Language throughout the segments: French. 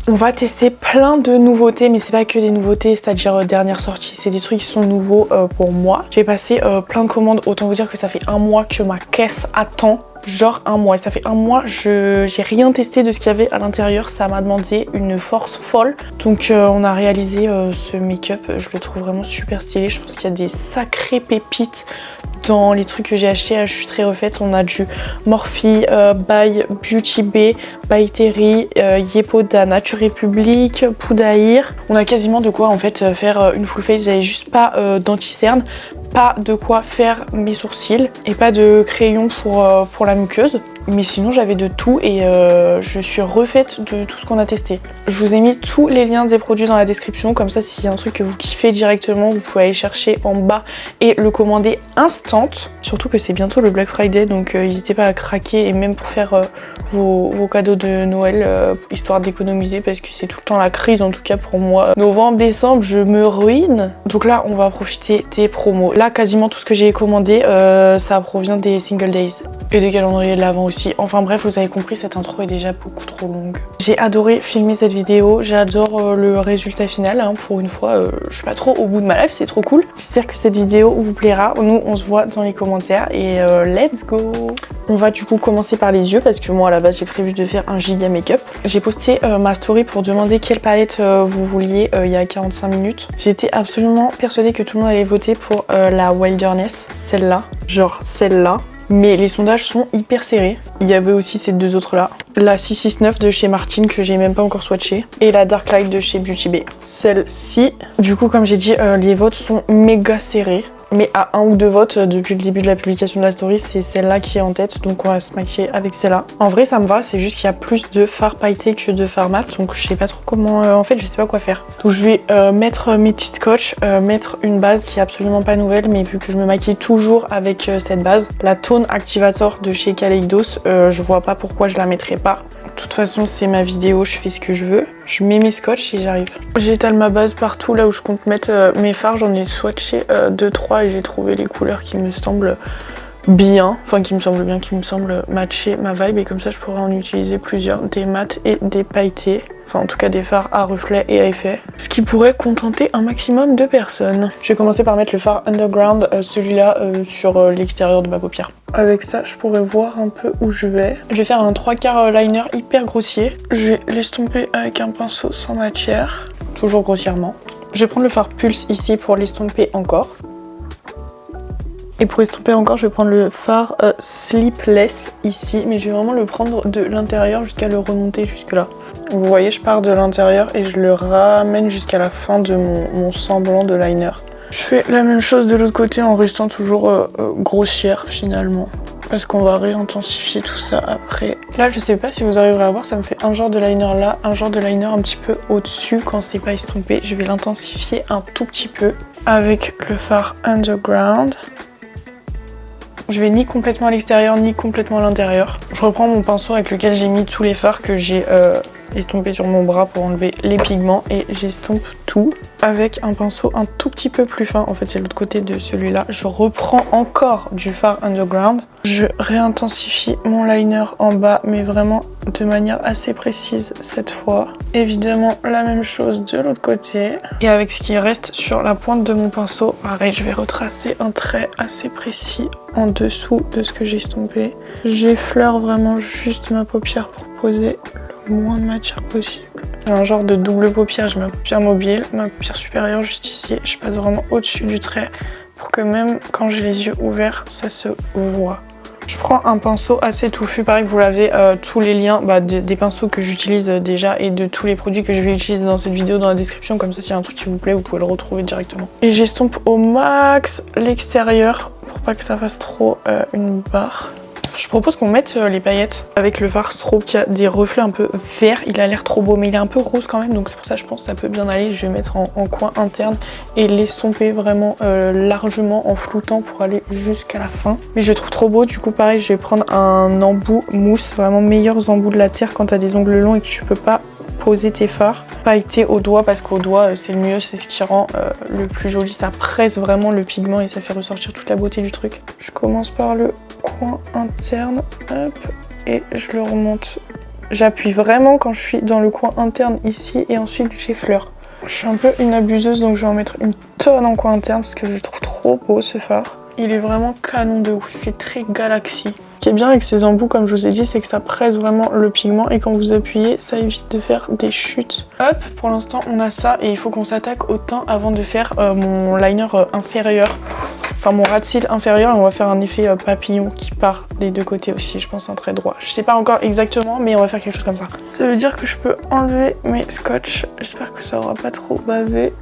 On va tester plein de nouveautés, mais c'est pas que des nouveautés, c'est-à-dire dernière sortie, c'est des trucs qui sont nouveaux pour moi. J'ai passé plein de commandes, autant vous dire que ça fait un mois que ma caisse attend. Genre un mois, et ça fait un mois, j'ai rien testé de ce qu'il y avait à l'intérieur, ça m'a demandé une force folle. Donc on a réalisé ce make-up, je le trouve vraiment super stylé, je pense qu'il y a des sacrées pépites dans les trucs que j'ai achetés. Je suis très refaite. On a du Morphe by Beauty Bay, by Terry, Yepoda, Nature Republic, Poudaïr. On a quasiment de quoi en fait faire une full face. J'avais juste pas d'anti-cerne, pas de quoi faire mes sourcils et pas de crayon pour la muqueuse. Mais sinon j'avais de tout et je suis refaite de tout ce qu'on a testé. Je vous ai mis tous les liens des produits dans la description, comme ça s'il y a un truc que vous kiffez directement, vous pouvez aller chercher en bas et le commander instant. Surtout que c'est bientôt le Black Friday, donc n'hésitez pas à craquer et même pour faire vos cadeaux de Noël, histoire d'économiser parce que c'est tout le temps la crise, en tout cas pour moi. Novembre, décembre, je me ruine. Donc là on va profiter des promos. Là quasiment tout ce que j'ai commandé, ça provient des Single Days. Et des calendriers de l'avant aussi. Enfin bref, vous avez compris, cette intro est déjà beaucoup trop longue. J'ai adoré filmer cette vidéo, j'adore le résultat final. Hein. Pour une fois, je suis pas trop au bout de ma life, c'est trop cool. J'espère que cette vidéo vous plaira. Nous, on se voit dans les commentaires et let's go. On va du coup commencer par les yeux parce que moi à la base j'ai prévu de faire un giga make-up. J'ai posté ma story pour demander quelle palette vous vouliez il y a 45 minutes. J'étais absolument persuadée que tout le monde allait voter pour la Wilderness, celle-là, genre celle-là. Mais les sondages sont hyper serrés. Il y avait aussi ces deux autres là. La 669 de chez Martine que j'ai même pas encore swatché. Et la Dark Light de chez Beauty Bay. Celle-ci, du coup comme j'ai dit, les votes sont méga serrés. Mais à 1 ou 2 votes depuis le début de la publication de la story, c'est celle-là qui est en tête. Donc on va se maquiller avec celle-là. En vrai ça me va, c'est juste qu'il y a plus de fard pailleté que de fard mat. Donc je sais pas trop comment... en fait je sais pas quoi faire. Donc je vais mettre mes petites scotch, mettre une base qui est absolument pas nouvelle. Mais vu que je me maquille toujours avec cette base, la Tone Activator de chez Kaleidos, je vois pas pourquoi je la mettrais pas. De toute façon c'est ma vidéo, je fais ce que je veux. Je mets mes scotch et j'arrive. J'étale ma base partout là où je compte mettre mes fards. J'en ai swatché 2-3 et j'ai trouvé les couleurs qui me semblent bien. Enfin qui me semblent matcher ma vibe. Et comme ça je pourrais en utiliser plusieurs, des mats et des pailletés. Enfin en tout cas des fards à reflet et à effet. Ce qui pourrait contenter un maximum de personnes. Je vais commencer par mettre le fard Underground, celui-là sur l'extérieur de ma paupière. Avec ça je pourrais voir un peu où je vais. Je vais faire un 3/4 liner hyper grossier. Je vais l'estomper avec un pinceau sans matière. Toujours grossièrement. Je vais prendre le fard Pulse ici pour l'estomper encore. Et pour estomper encore, je vais prendre le fard Sleepless ici. Mais je vais vraiment le prendre de l'intérieur jusqu'à le remonter jusque là. Vous voyez, je pars de l'intérieur et je le ramène jusqu'à la fin de mon semblant de liner. Je fais la même chose de l'autre côté en restant toujours grossière finalement. Parce qu'on va réintensifier tout ça après. Là, je sais pas si vous arriverez à voir, ça me fait un genre de liner là, un genre de liner un petit peu au-dessus quand c'est pas estompé. Je vais l'intensifier un tout petit peu avec le fard Underground. Je vais ni complètement à l'extérieur ni complètement à l'intérieur. Je reprends mon pinceau avec lequel j'ai mis tous les fards que j'ai estompés sur mon bras pour enlever les pigments et j'estompe tout avec un pinceau un tout petit peu plus fin. En fait c'est l'autre côté de celui-là. Je reprends encore du fard Underground. Je réintensifie mon liner en bas mais vraiment de manière assez précise cette fois. Évidemment la même chose de l'autre côté. Et avec ce qui reste sur la pointe de mon pinceau, pareil je vais retracer un trait assez précis en dessous de ce que j'ai estompé. J'effleure vraiment juste ma paupière pour poser le moins de matière possible. J'ai un genre de double paupière, j'ai ma paupière mobile, ma paupière supérieure juste ici. Je passe vraiment au-dessus du trait pour que même quand j'ai les yeux ouverts, ça se voit. Je prends un pinceau assez touffu, pareil vous l'avez, tous les liens des pinceaux que j'utilise déjà et de tous les produits que je vais utiliser dans cette vidéo dans la description, comme ça s'il y a un truc qui vous plaît vous pouvez le retrouver directement. Et j'estompe au max l'extérieur pour pas que ça fasse trop une barre. Je propose qu'on mette les paillettes avec le fard Strobe qui a des reflets un peu verts. Il a l'air trop beau mais il est un peu rose quand même, donc c'est pour ça que je pense que ça peut bien aller. Je vais mettre en coin interne et l'estomper vraiment largement en floutant pour aller jusqu'à la fin. Mais je le trouve trop beau, du coup pareil je vais prendre un embout mousse, vraiment meilleurs embouts de la terre quand t'as des ongles longs et que tu peux pas poser tes fards, pailleter au doigt parce qu'au doigt c'est le mieux, c'est ce qui rend le plus joli, ça presse vraiment le pigment et ça fait ressortir toute la beauté du truc. Je commence par le coin interne, hop, et je le remonte j'appuie vraiment quand je suis dans le coin interne ici et ensuite j'effleure. Je suis un peu une abuseuse donc je vais en mettre une tonne en coin interne parce que je le trouve trop beau ce fard. Il est vraiment canon de ouf, il fait très galaxie. Ce qui est bien avec ces embouts comme je vous ai dit c'est que ça presse vraiment le pigment et quand vous appuyez ça évite de faire des chutes. Hop, pour l'instant on a ça et il faut qu'on s'attaque au teint avant de faire mon liner inférieur. Enfin mon ras de cils inférieur et on va faire un effet papillon qui part des deux côtés aussi, je pense un trait droit. Je sais pas encore exactement mais on va faire quelque chose comme ça. Ça veut dire que je peux enlever mes scotch, j'espère que ça aura pas trop bavé.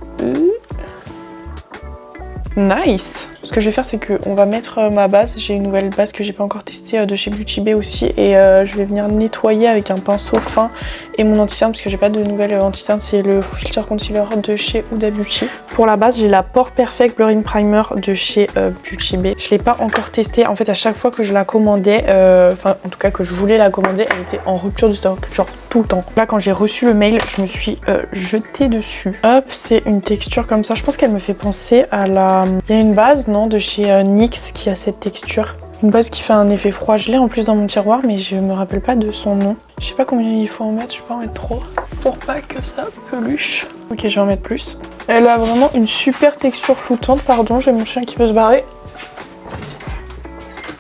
Nice! Ce que je vais faire c'est qu'on va mettre ma base, j'ai une nouvelle base que j'ai pas encore testée de chez Beauty Bay aussi et je vais venir nettoyer avec un pinceau fin et mon anti-cerne parce que j'ai pas de nouvelle anti-cerne, c'est le Filter Concealer de chez Huda Beauty. Pour la base j'ai la Pore Perfect Blurring Primer de chez Beauty Bay. Je l'ai pas encore testée, en fait à chaque fois que je la commandais, enfin en tout cas que je voulais la commander, elle était en rupture de stock, genre tout le temps. Là quand j'ai reçu le mail, je me suis jetée dessus. Hop, c'est une texture comme ça, je pense qu'elle me fait penser à la... Il y a une base, non, de chez NYX qui a cette texture. Une base qui fait un effet froid. Je l'ai en plus dans mon tiroir, mais je me rappelle pas de son nom. Je sais pas combien il faut en mettre, je vais pas en mettre trop. Pour pas que ça peluche. Ok, je vais en mettre plus. Elle a vraiment une super texture flottante, pardon, j'ai mon chien qui veut se barrer.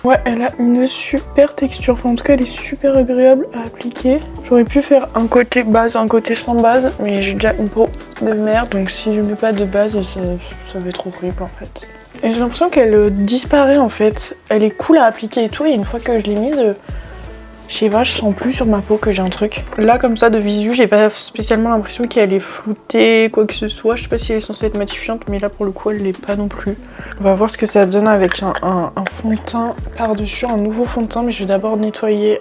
Ouais, elle a une super texture, enfin en tout cas elle est super agréable à appliquer. J'aurais pu faire un côté base, un côté sans base, mais j'ai déjà une peau de merde, donc si je mets pas de base, ça va être horrible en fait. Et j'ai l'impression qu'elle disparaît en fait. Elle est cool à appliquer et tout, et une fois que je l'ai mise, je sais pas, je sens plus sur ma peau que j'ai un truc. Là comme ça de visu, j'ai pas spécialement l'impression qu'elle est floutée, quoi que ce soit. Je sais pas si elle est censée être matifiante, mais là pour le coup elle l'est pas non plus. On va voir ce que ça donne avec un fond de teint par-dessus, un nouveau fond de teint, mais je vais d'abord nettoyer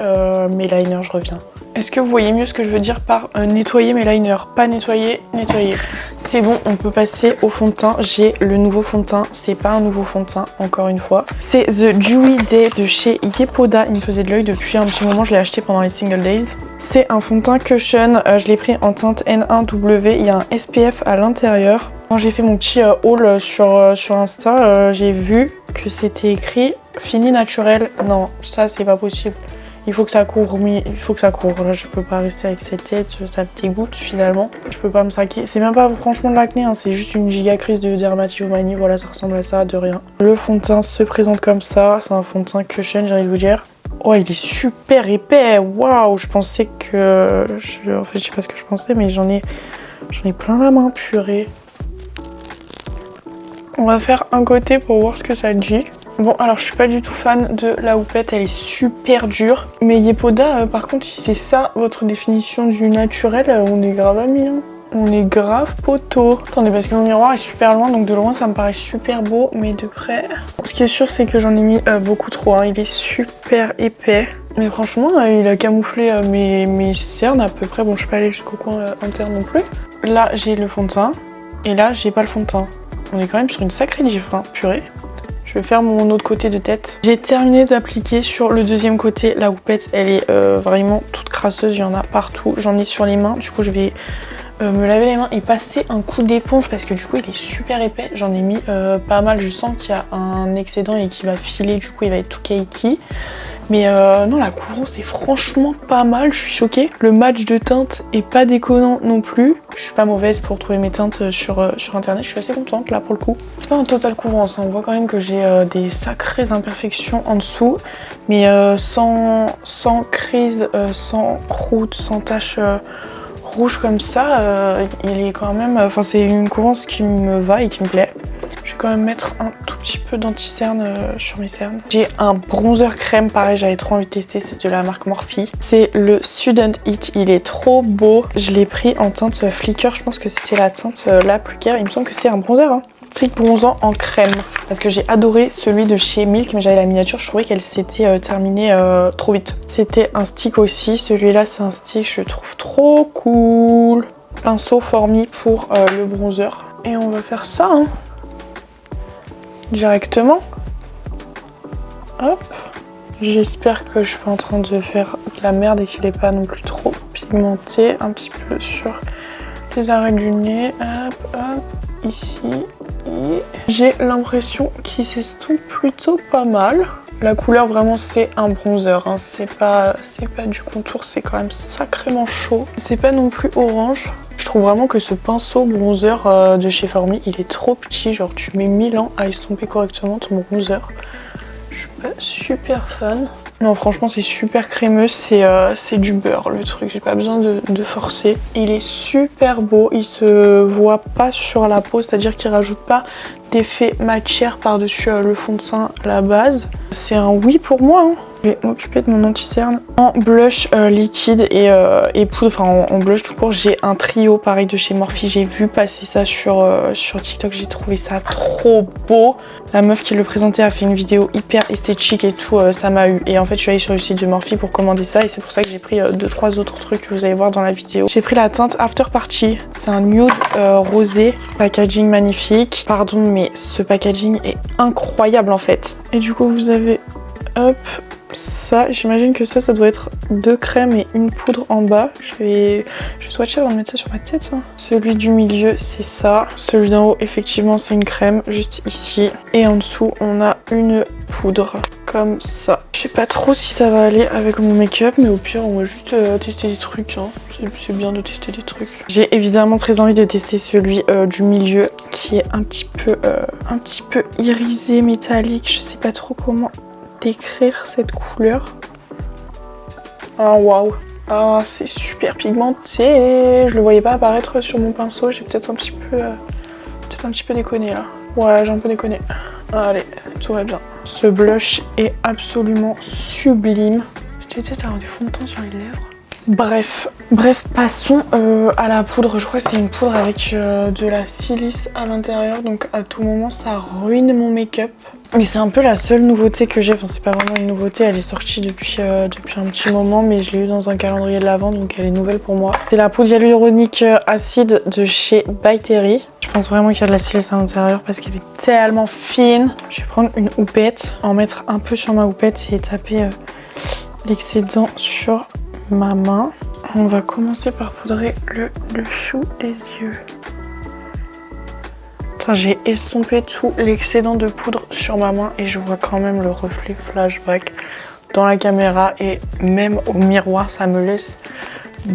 mes liners, je reviens. Est-ce que vous voyez mieux ce que je veux dire par nettoyer mes liners? Pas nettoyer, nettoyer. C'est bon, on peut passer au fond de teint. J'ai le nouveau fond de teint, c'est pas un nouveau fond de teint, encore une fois. C'est The Dewy Day de chez Yepoda, il me faisait de l'œil depuis un petit moment, je l'ai acheté pendant les single days. C'est un fond de teint cushion, je l'ai pris en teinte N1W, il y a un SPF à l'intérieur. Quand j'ai fait mon petit haul sur Insta, j'ai vu que c'était écrit fini naturel. Non, ça c'est pas possible. Il faut que ça couvre, mais il faut que ça couvre. Là, je peux pas rester avec cette tête, ça me dégoûte finalement. Je peux pas me saquer. C'est même pas franchement de l'acné, hein, c'est juste une giga crise de dermatillomanie. Voilà, ça ressemble à ça, de rien. Le fond de teint se présente comme ça. C'est un fond de teint cushion, j'ai envie de vous dire. Oh, il est super épais. Waouh, je pensais que... En fait, je sais pas ce que je pensais, mais j'en ai plein la main, purée. On va faire un côté pour voir ce que ça dit. Bon, alors je suis pas du tout fan de la houppette, elle est super dure. Mais Yepoda, par contre, si c'est ça votre définition du naturel, on est grave amis. Hein. On est grave poteau. Attendez, parce que mon miroir est super loin, donc de loin ça me paraît super beau, mais de près... Ce qui est sûr, c'est que j'en ai mis beaucoup trop. Hein. Il est super épais. Mais franchement, il a camouflé mes cernes à peu près. Bon, je suis pas allée jusqu'au coin interne non plus. Là, j'ai le fond de teint. Et là, j'ai pas le fond de teint. On est quand même sur une sacrée gifle, hein, purée. Je vais faire mon autre côté de tête. J'ai terminé d'appliquer sur le deuxième côté. La houppette, elle est vraiment toute crasseuse. Il y en a partout. J'en ai sur les mains. Du coup, je vais me laver les mains et passer un coup d'éponge parce que du coup, il est super épais. J'en ai mis pas mal. Je sens qu'il y a un excédent et qu'il va filer. Du coup, il va être tout cakey. Mais non, la couvrance est franchement pas mal, je suis choquée. Le match de teintes est pas déconnant non plus. Je suis pas mauvaise pour trouver mes teintes sur internet, je suis assez contente là pour le coup. C'est pas un total couvrance, hein. On voit quand même que j'ai des sacrées imperfections en dessous. Mais sans crise, sans croûte, sans taches rouges comme ça, il est quand même... Enfin c'est une couvrance qui me va et qui me plaît. Je vais quand même mettre un tout petit peu d'anti-cerne sur mes cernes. J'ai un bronzer crème, pareil, j'avais trop envie de tester, c'est de la marque Morphe. C'est le Student It, il est trop beau. Je l'ai pris en teinte Flicker, je pense que c'était la teinte la plus claire. Il me semble que c'est un bronzer, hein. Trick bronzant en crème. Parce que j'ai adoré celui de chez Milk, mais j'avais la miniature, je trouvais qu'elle s'était terminée trop vite. C'était un stick aussi, celui-là c'est un stick, je le trouve trop cool. Pinceau Formi pour le bronzer. Et on va faire ça, hein. Directement. Hop. J'espère que je suis pas en train de faire de la merde et qu'il est pas non plus trop pigmenté. Un petit peu sur les arrêts du nez. Hop, hop. Ici. Et j'ai l'impression qu'il s'estompe plutôt pas mal. La couleur vraiment c'est un bronzer, hein. C'est pas du contour, c'est quand même sacrément chaud. C'est pas non plus orange. Je trouve vraiment que ce pinceau bronzer de chez Formie, il est trop petit. Genre tu mets 1000 ans à estomper correctement ton bronzer. Je suis pas super fan. Non franchement c'est super crémeux, c'est du beurre le truc, j'ai pas besoin de forcer. Il est super beau, il se voit pas sur la peau, c'est-à-dire qu'il rajoute pas d'effet matière par-dessus le fond de teint, la base. C'est un oui pour moi, hein. Je vais m'occuper de mon anti-cerne. En blush liquide et poudre, enfin en blush tout court, j'ai un trio pareil de chez Morphe. J'ai vu passer ça sur TikTok, j'ai trouvé ça trop beau. La meuf qui le présentait a fait une vidéo hyper esthétique et tout, ça m'a eu. Et en fait je suis allée sur le site de Morphe pour commander ça et c'est pour ça que j'ai pris 2-3 autres trucs que vous allez voir dans la vidéo. J'ai pris la teinte After Party, c'est un nude rosé, packaging magnifique. Pardon mais ce packaging est incroyable en fait. Et du coup vous avez hop ça, j'imagine que ça doit être 2 crèmes et une poudre en bas. Je vais swatcher avant de mettre ça sur ma tête. Hein. Celui du milieu, c'est ça. Celui d'en haut, effectivement, c'est une crème, juste ici. Et en dessous, on a une poudre, comme ça. Je sais pas trop si ça va aller avec mon make-up, mais au pire, on va juste tester des trucs. Hein. C'est bien de tester des trucs. J'ai évidemment très envie de tester celui du milieu, qui est un petit peu irisé, métallique. Je sais pas trop comment décrire cette couleur. Oh waouh, oh, c'est super pigmenté. Je le voyais pas apparaître sur mon pinceau. J'ai peut-être un petit peu déconné là. Ouais, j'ai un peu déconné. Allez, tout va bien. Ce blush est absolument sublime. Je t'ai dit, t'as du fond de teint sur les lèvres. Bref, passons à la poudre. Je crois que c'est une poudre avec de la silice à l'intérieur. Donc à tout moment, ça ruine mon make-up. Mais c'est un peu la seule nouveauté que j'ai. Enfin, c'est pas vraiment une nouveauté. Elle est sortie depuis un petit moment. Mais je l'ai eu dans un calendrier de l'Avent. Donc elle est nouvelle pour moi. C'est la poudre hyaluronique acide de chez By Terry. Je pense vraiment qu'il y a de la silice à l'intérieur parce qu'elle est tellement fine. Je vais prendre une houppette, en mettre un peu sur ma houppette et taper l'excédent sur ma main. On va commencer par poudrer le dessous des yeux. J'ai estompé tout l'excédent de poudre sur ma main et je vois quand même le reflet flashback dans la caméra et même au miroir ça me laisse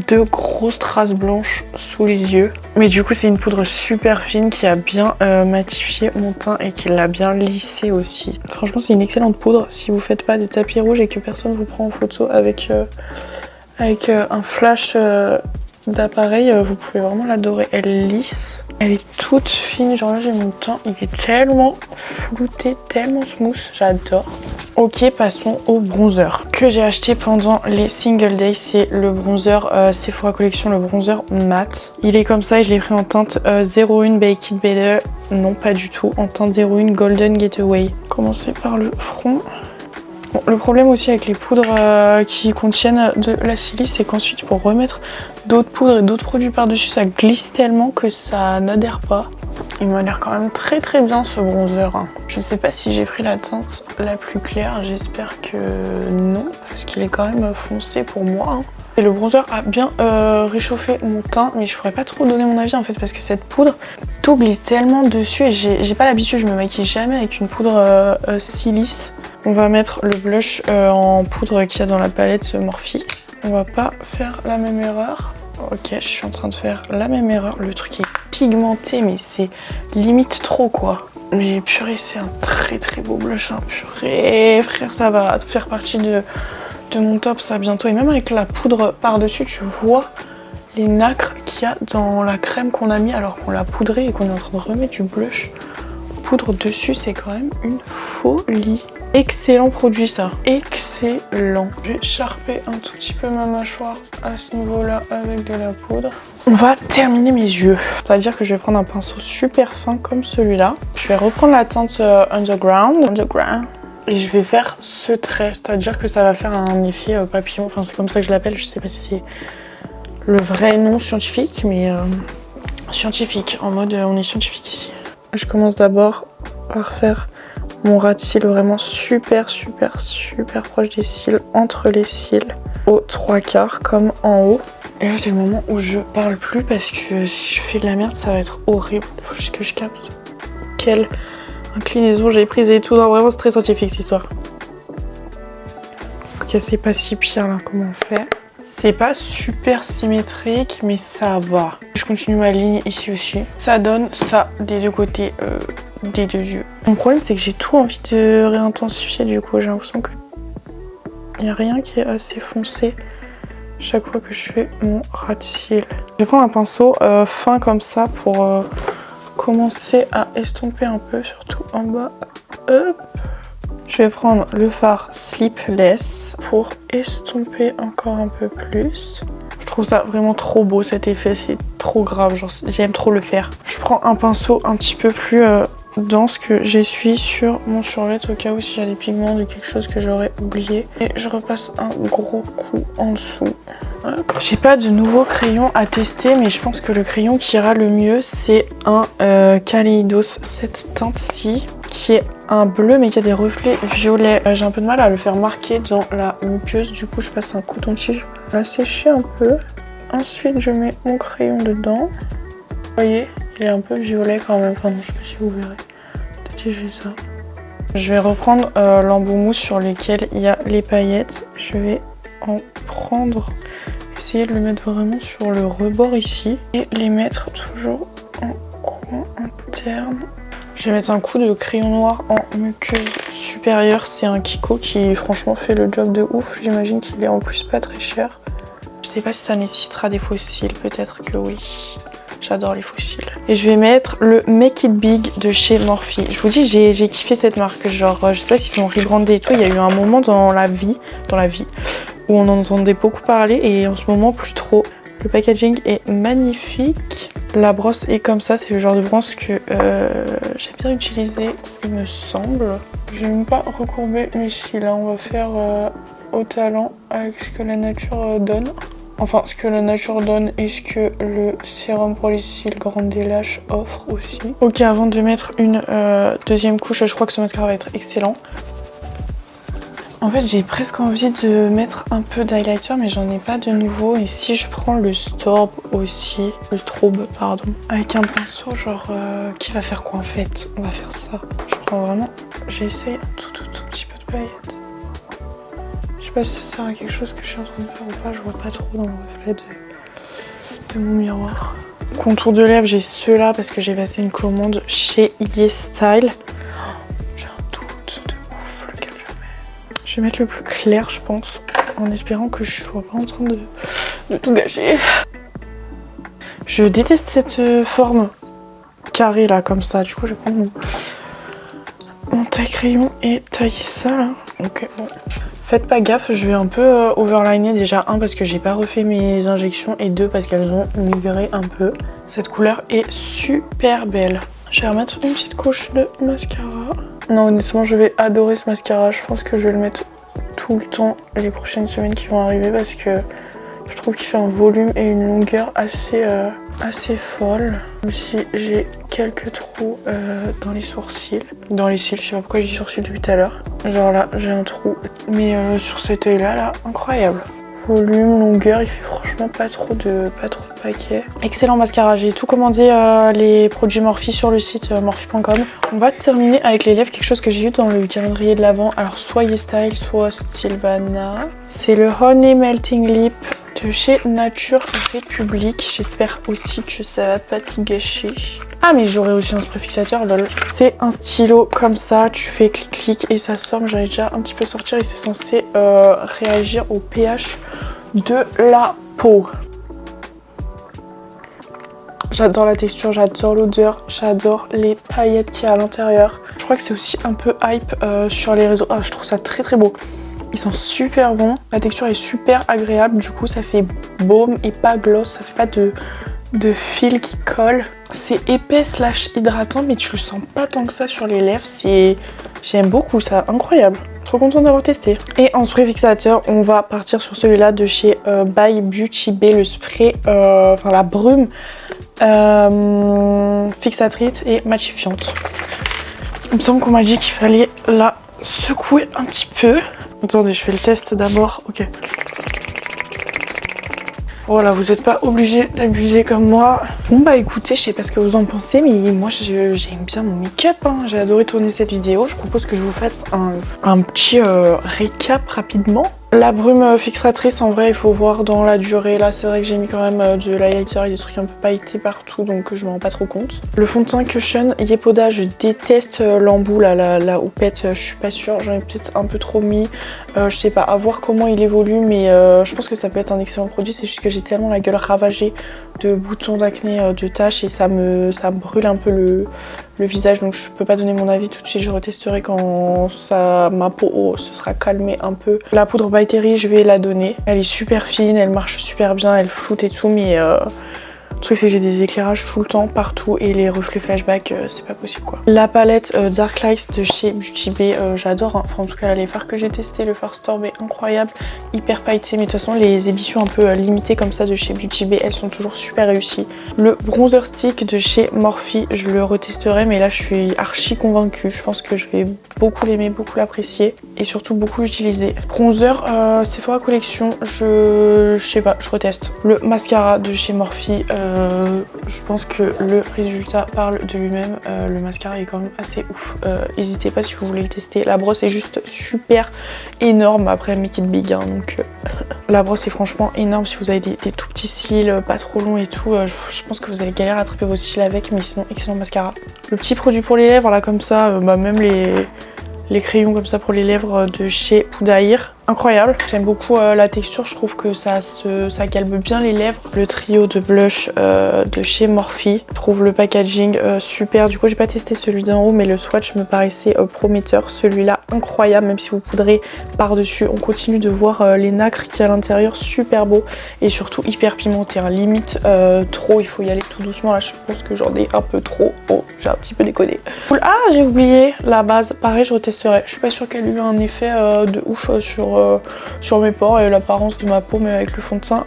2 grosses traces blanches sous les yeux. Mais du coup c'est une poudre super fine qui a bien matifié mon teint et qui l'a bien lissé aussi. Franchement c'est une excellente poudre si vous faites pas des tapis rouges et que personne vous prend en photo avec un flash d'appareil, vous pouvez vraiment l'adorer. Elle lisse. Elle est toute fine, genre là j'ai mon teint, il est tellement flouté, tellement smooth, j'adore. Ok, passons au bronzer que j'ai acheté pendant les single days. C'est le bronzer Sephora Collection, le bronzer mat. Il est comme ça et je l'ai pris en teinte 01 Bake It Better. Non, pas du tout, en teinte 01 Golden Getaway. Commencer par le front. Bon, le problème aussi avec les poudres qui contiennent de la silice, c'est qu'ensuite pour remettre d'autres poudres et d'autres produits par-dessus, ça glisse tellement que ça n'adhère pas. Il m'a l'air quand même très bien ce bronzer. Hein. Je ne sais pas si j'ai pris la teinte la plus claire, j'espère que non, parce qu'il est quand même foncé pour moi. Hein. Et le bronzer a bien réchauffé mon teint, mais je pourrais pas trop donner mon avis en fait, parce que cette poudre, tout glisse tellement dessus et j'ai pas l'habitude, je me maquille jamais avec une poudre silice. On va mettre le blush en poudre qu'il y a dans la palette Morphe. On va pas faire la même erreur. Ok, je suis en train de faire la même erreur. Le truc est pigmenté, mais c'est limite trop quoi. Mais purée, c'est un très beau blush. Hein. Purée, frère, ça va faire partie de mon top ça bientôt. Et même avec la poudre par-dessus, tu vois les nacres qu'il y a dans la crème qu'on a mis alors qu'on l'a poudrée et qu'on est en train de remettre du blush poudre dessus. C'est quand même une folie. Excellent produit ça, excellent. Je vais charper un tout petit peu ma mâchoire à ce niveau-là avec de la poudre. On va terminer mes yeux, c'est-à-dire que je vais prendre un pinceau super fin comme celui-là. Je vais reprendre la teinte Underground. Et je vais faire ce trait, c'est-à-dire que ça va faire un effet papillon. Enfin c'est comme ça que je l'appelle, je sais pas si c'est le vrai nom scientifique, mais scientifique, en mode on est scientifique ici. Je commence d'abord par faire mon ras de cils vraiment super proche des cils, entre les cils, aux 3/4 comme en haut. Et là c'est le moment où je parle plus parce que si je fais de la merde ça va être horrible. Il faut juste que je capte quelle inclinaison j'ai prise et tout. Non vraiment c'est très scientifique cette histoire. Ok, c'est pas si pire là, comment on fait? C'est pas super symétrique, mais ça va. Je continue ma ligne ici aussi. Ça donne ça des deux côtés des deux yeux. Mon problème, c'est que j'ai tout envie de réintensifier du coup. J'ai l'impression que il n'y a rien qui est assez foncé chaque fois que je fais mon ras de cils. Je vais prendre un pinceau fin comme ça pour commencer à estomper un peu, surtout en bas. Hop. Je vais prendre le fard Sleepless pour estomper encore un peu plus. Je trouve ça vraiment trop beau cet effet, c'est trop grave, genre j'aime trop le faire. Je prends un pinceau un petit peu plus dense que j'essuie sur mon survêt au cas où s'il y a des pigments de quelque chose que j'aurais oublié. Et je repasse un gros coup en dessous. J'ai pas de nouveau crayon à tester, mais je pense que le crayon qui ira le mieux c'est un Kaleidos, cette teinte-ci, qui est un bleu mais qui a des reflets violets. J'ai un peu de mal à le faire marquer dans la muqueuse, du coup je passe un coton-tige à sécher un peu. Ensuite je mets mon crayon dedans. Vous voyez, il est un peu violet quand même, enfin non, je sais pas si vous verrez. Peut-être que j'ai ça. Je vais reprendre l'embout mousse sur lequel il y a les paillettes. Je vais en prendre, essayer de le mettre vraiment sur le rebord ici et les mettre toujours en coin interne. Je vais mettre un coup de crayon noir en muqueuse supérieure. C'est un Kiko qui franchement fait le job de ouf. J'imagine qu'il est en plus pas très cher. Je sais pas si ça nécessitera des faux cils, peut-être que oui. J'adore les faux cils. Et je vais mettre le Make It Big de chez Morphe. Je vous dis, j'ai kiffé cette marque. Genre, je sais pas s'ils ont rebrandé et tout. Il y a eu un moment dans la vie où on en entendait beaucoup parler et en ce moment plus trop. Le packaging est magnifique. La brosse est comme ça, c'est le genre de brosse que j'aime bien utiliser, il me semble. Je vais même pas recourber mes cils, là on va faire au talent avec ce que la nature donne. Enfin, ce que la nature donne et ce que le sérum pour les cils Grande Lash offre aussi. Ok, avant de mettre une deuxième couche, je crois que ce mascara va être excellent. En fait, j'ai presque envie de mettre un peu d'highlighter, mais j'en ai pas de nouveau. Et si je prends le Strobe aussi, avec un pinceau, genre, qui va faire quoi en fait? On va faire ça. Je prends vraiment, j'essaye un tout petit peu de paillettes. Je sais pas si ça sert à quelque chose que je suis en train de faire ou pas, je vois pas trop dans le reflet de mon miroir. Contour de lèvres, j'ai ceux-là parce que j'ai passé une commande chez YesStyle. Je vais mettre le plus clair, je pense, en espérant que je sois pas en train de tout gâcher. Je déteste cette forme carrée là, comme ça. Du coup, je vais prendre mon taille-crayon et tailler ça là. Ok, bon. Faites pas gaffe, je vais un peu overliner déjà. Un, parce que j'ai pas refait mes injections et deux, parce qu'elles ont migré un peu. Cette couleur est super belle. Je vais remettre une petite couche de mascara. Non, honnêtement, je vais adorer ce mascara. Je pense que je vais le mettre tout le temps les prochaines semaines qui vont arriver parce que je trouve qu'il fait un volume et une longueur assez folle. Même si j'ai quelques trous dans les sourcils. Dans les cils, je sais pas pourquoi je dis sourcils depuis tout à l'heure. Genre là, j'ai un trou. Mais sur cet œil là, incroyable. Volume, longueur, il fait franchement pas trop de paquets. Excellent mascara, j'ai tout commandé les produits Morphe sur le site morphe.com. On va terminer avec les lèvres, quelque chose que j'ai eu dans le calendrier de l'Avent. Alors soit YesStyle, soit Sylvana. C'est le Honey Melting Lip de chez Nature République. J'espère aussi que ça va pas tout gâcher. Ah mais j'aurais aussi un spray fixateur, lol. C'est un stylo comme ça, tu fais clic-clic et ça sort. J'allais déjà un petit peu sortir et c'est censé réagir au pH de la peau. J'adore la texture, j'adore l'odeur, j'adore les paillettes qu'il y a à l'intérieur. Je crois que c'est aussi un peu hype sur les réseaux. Ah, je trouve ça très très beau. Ils sont super bons, la texture est super agréable, du coup ça fait baume et pas gloss, ça fait pas de fil qui colle. C'est épais / hydratant, mais tu le sens pas tant que ça sur les lèvres. J'aime beaucoup ça, incroyable. Trop contente d'avoir testé. Et en spray fixateur, on va partir sur celui-là de chez By Beauty Bay, le spray, la brume fixatrice et matifiante. Il me semble qu'on m'a dit qu'il fallait la secouer un petit peu. Attendez, je fais le test d'abord. Ok. Voilà, vous n'êtes pas obligés d'abuser comme moi. Bon bah écoutez, je sais pas ce que vous en pensez, mais moi j'aime bien mon make-up. J'ai adoré tourner cette vidéo. Je propose que je vous fasse un petit récap rapidement. La brume fixatrice, en vrai il faut voir dans la durée. Là c'est vrai que j'ai mis quand même de l'highlighter et des trucs un peu pailletés partout, donc je me rends pas trop compte. Le fond de teint Cushion Yepoda, je déteste l'embout là, la houppette, je suis pas sûre, j'en ai peut-être un peu trop mis. Je sais pas, à voir comment il évolue, mais je pense que ça peut être un excellent produit. C'est juste que j'ai tellement la gueule ravagée de boutons d'acné, de taches, et ça me brûle un peu le visage, donc je peux pas donner mon avis tout de suite. Je retesterai quand ma peau se sera calmée un peu. La poudre by Terry, je vais la donner. Elle est super fine, elle marche super bien, elle floute et tout, mais le truc c'est que j'ai des éclairages tout le temps, partout, et les reflets flashback, c'est pas possible quoi. La palette Dark Lights de chez Beauty Bay, j'adore, hein. Enfin en tout cas là, les fards que j'ai testés, le Far Storm est incroyable, hyper pailleté, mais de toute façon les éditions un peu limitées comme ça de chez Beauty Bay, elles sont toujours super réussies. Le bronzer stick de chez Morphe, je le retesterai, mais là je suis archi convaincue, je pense que je vais beaucoup l'aimer, beaucoup l'apprécier, et surtout beaucoup l'utiliser. Bronzer Sephora Collection, je sais pas, je reteste. Le mascara de chez Morphe, je pense que le résultat parle de lui-même. Le mascara est quand même assez ouf. N'hésitez pas si vous voulez le tester. La brosse est juste super énorme. Après, make it big, hein, donc la brosse est franchement énorme. Si vous avez des tout petits cils, pas trop longs et tout, je pense que vous allez galérer à attraper vos cils avec, mais sinon excellent mascara. Le petit produit pour les lèvres là comme ça, même les crayons comme ça pour les lèvres de chez Pudair. Incroyable, j'aime beaucoup la texture, je trouve que ça calme bien les lèvres. Le trio de blush de chez Morphe, je trouve le packaging super. Du coup j'ai pas testé celui d'en haut, mais le swatch me paraissait prometteur. Celui-là incroyable, même si vous poudrez par dessus, on continue de voir les nacres qui à l'intérieur, super beau et surtout hyper pimenté, hein. Limite trop, il faut y aller tout doucement. Là je pense que j'en ai un peu trop. Oh, j'ai un petit peu déconné. Ah, j'ai oublié la base, pareil je retesterai. Je suis pas sûre qu'elle ait eu un effet de ouf sur mes pores et l'apparence de ma peau, mais avec le fond de teint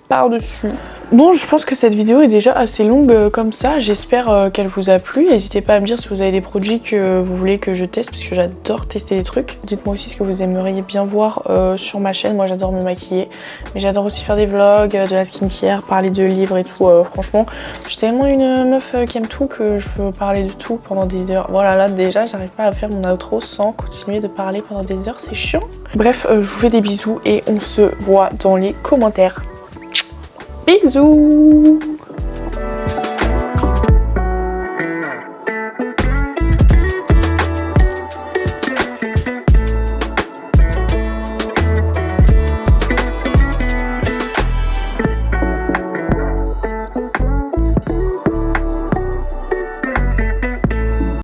par-dessus. Bon, je pense que cette vidéo est déjà assez longue comme ça. J'espère qu'elle vous a plu. N'hésitez pas à me dire si vous avez des produits que vous voulez que je teste, parce que j'adore tester des trucs. Dites-moi aussi ce que vous aimeriez bien voir sur ma chaîne. Moi j'adore me maquiller, mais j'adore aussi faire des vlogs, de la skincare, parler de livres et tout. Franchement, je suis tellement une meuf qui aime tout que je peux parler de tout pendant des heures. Voilà, là déjà j'arrive pas à faire mon outro sans continuer de parler pendant des heures, c'est chiant. Bref, je vous fais des bisous et on se voit dans les commentaires. Bisous!